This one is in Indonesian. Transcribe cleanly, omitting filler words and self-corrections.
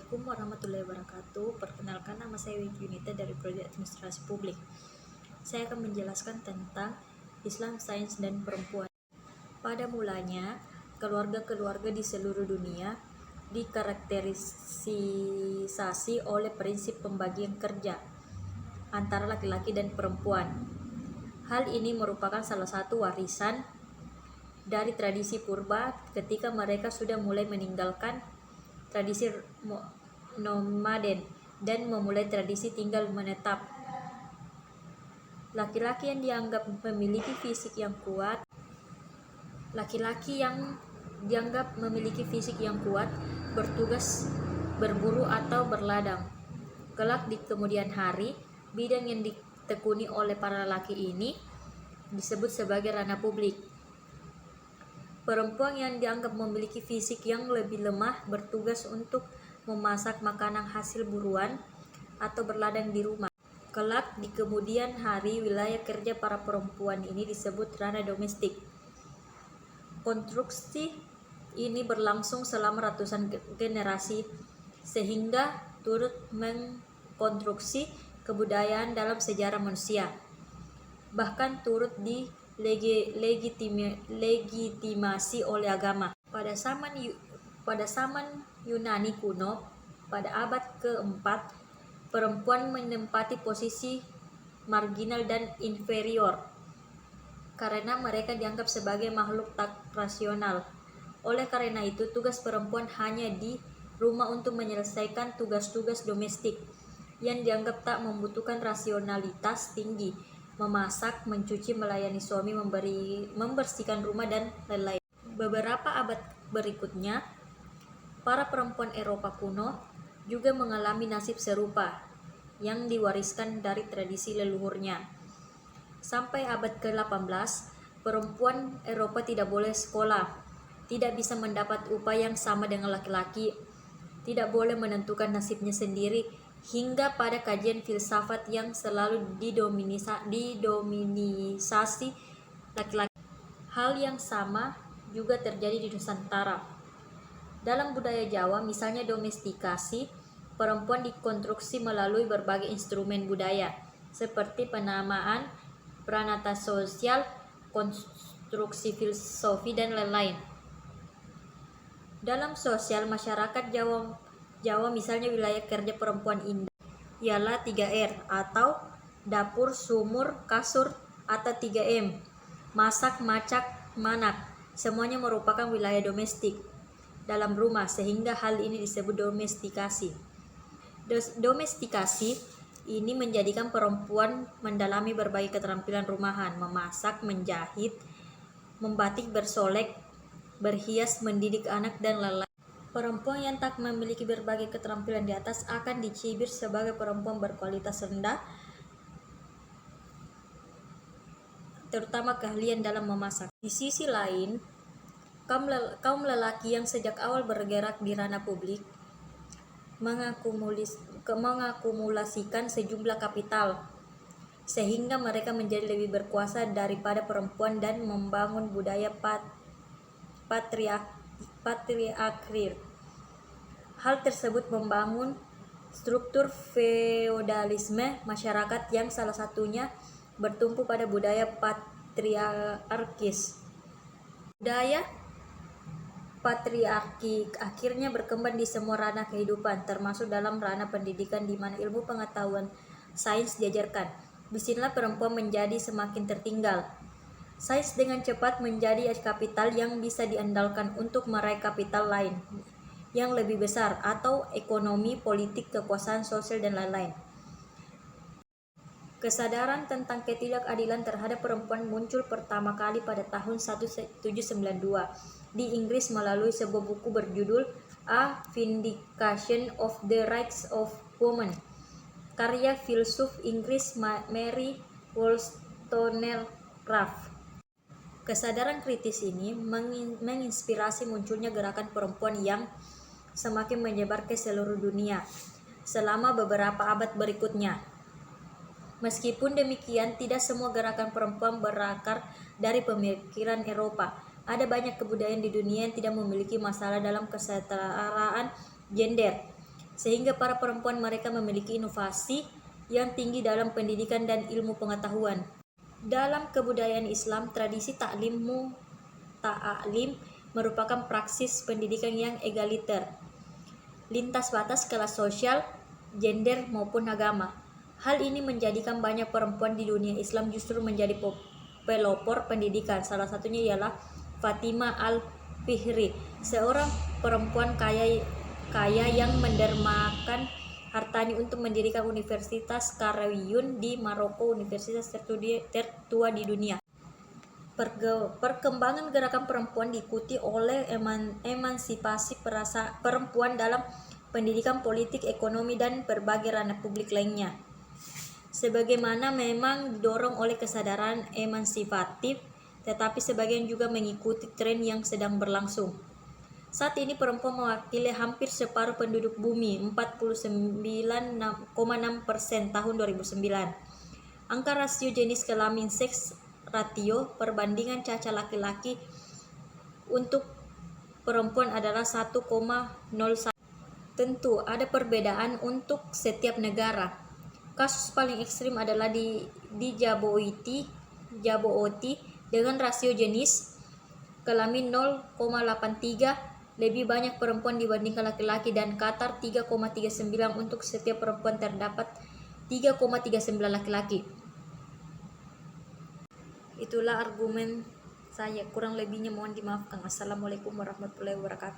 Assalamualaikum warahmatullahi wabarakatuh. Perkenalkan, nama saya Wiki Yunita dari Prodi Administrasi Publik. Saya akan menjelaskan tentang Islam, Sains, dan Perempuan. Pada mulanya, keluarga-keluarga di seluruh dunia dikarakterisasi oleh prinsip pembagian kerja antara laki-laki dan perempuan. Hal ini merupakan salah satu warisan dari tradisi purba ketika mereka sudah mulai meninggalkan tradisi nomaden dan memulai tradisi tinggal menetap. Laki-laki yang dianggap memiliki fisik yang kuat bertugas berburu atau berladang. Kelak di kemudian hari, bidang yang ditekuni oleh para laki ini disebut sebagai ranah publik. Perempuan yang dianggap memiliki fisik yang lebih lemah bertugas untuk memasak makanan hasil buruan atau berladang di rumah. Kelak di kemudian hari, wilayah kerja para perempuan ini disebut ranah domestik. Konstruksi ini berlangsung selama ratusan generasi sehingga turut mengkonstruksi kebudayaan dalam sejarah manusia. Bahkan turut legitimasi oleh agama. Pada zaman Yunani kuno, pada abad ke-4, perempuan menempati posisi marginal dan inferior karena mereka dianggap sebagai makhluk tak rasional. Oleh karena itu, tugas perempuan hanya di rumah untuk menyelesaikan tugas-tugas domestik yang dianggap tak membutuhkan rasionalitas tinggi, memasak, mencuci, melayani suami, membersihkan rumah, dan lain-lain. Beberapa abad berikutnya, para perempuan Eropa kuno juga mengalami nasib serupa yang diwariskan dari tradisi leluhurnya. Sampai abad ke-18, perempuan Eropa tidak boleh sekolah, tidak bisa mendapat upah yang sama dengan laki-laki, tidak boleh menentukan nasibnya sendiri, hingga pada kajian filsafat yang selalu didominisasi laki-laki. Hal yang sama juga terjadi di Nusantara. Dalam budaya Jawa, misalnya domestikasi, perempuan dikonstruksi melalui berbagai instrumen budaya, seperti penamaan, pranata sosial, konstruksi filosofi, dan lain-lain. Dalam sosial masyarakat Jawa misalnya wilayah kerja perempuan indah ialah 3R atau dapur, sumur, kasur, atau 3M, masak, macak, manak. Semuanya merupakan wilayah domestik dalam rumah, sehingga hal ini disebut domestikasi. Domestikasi ini menjadikan perempuan mendalami berbagai keterampilan rumahan, memasak, menjahit, membatik, bersolek, berhias, mendidik anak, dan lain-lain. Perempuan yang tak memiliki berbagai keterampilan di atas akan dicibir sebagai perempuan berkualitas rendah, terutama keahlian dalam memasak. Di sisi lain, kaum lelaki yang sejak awal bergerak di ranah publik mengakumulasikan sejumlah kapital, sehingga mereka menjadi lebih berkuasa daripada perempuan dan membangun budaya patriarkir. Hal tersebut membangun struktur feodalisme masyarakat yang salah satunya bertumpu pada budaya patriarkis. Budaya patriarki akhirnya berkembang di semua ranah kehidupan, termasuk dalam ranah pendidikan di mana ilmu pengetahuan sains diajarkan. Disinilah perempuan menjadi semakin tertinggal. Sains dengan cepat menjadi kapital yang bisa diandalkan untuk meraih kapital lain yang lebih besar, atau ekonomi, politik, kekuasaan sosial, dan lain-lain. Kesadaran tentang ketidakadilan terhadap perempuan muncul pertama kali pada tahun 1792 di Inggris melalui sebuah buku berjudul A Vindication of the Rights of Women, karya filsuf Inggris Mary Wollstonecraft. Kesadaran kritis ini menginspirasi munculnya gerakan perempuan yang semakin menyebar ke seluruh dunia selama beberapa abad berikutnya. Meskipun demikian, tidak semua gerakan perempuan berakar dari pemikiran Eropa. Ada banyak kebudayaan di dunia yang tidak memiliki masalah dalam kesetaraan gender. sehingga para perempuan mereka memiliki inovasi yang tinggi dalam pendidikan dan ilmu pengetahuan. Dalam kebudayaan Islam, tradisi ta'lim merupakan praksis pendidikan yang egaliter, lintas batas kelas sosial, gender maupun agama. Hal ini menjadikan banyak perempuan di dunia Islam justru menjadi pelopor pendidikan. Salah satunya ialah Fatimah Al-Fihri, seorang perempuan kaya yang mendermakan hartanya untuk mendirikan Universitas Qarawiyun di Maroko, universitas tertua di dunia. Perkembangan gerakan perempuan diikuti oleh emansipasi perempuan dalam pendidikan, politik, ekonomi, dan berbagai ranah publik lainnya. Sebagaimana memang didorong oleh kesadaran emansipatif, tetapi sebagian juga mengikuti tren yang sedang berlangsung. Saat ini perempuan mewakili hampir separuh penduduk bumi, 49,6% tahun 2009. Angka rasio jenis kelamin seks ratio perbandingan caca laki-laki untuk perempuan adalah 1,01. Tentu ada perbedaan untuk setiap negara. Kasus paling ekstrim adalah di Djibouti dengan rasio jenis kelamin 0,83, lebih banyak perempuan dibandingkan laki-laki, dan Qatar 3,39 untuk setiap perempuan terdapat 3,39 laki-laki. Itulah argumen saya, kurang lebihnya mohon dimaafkan. Assalamualaikum warahmatullahi wabarakatuh.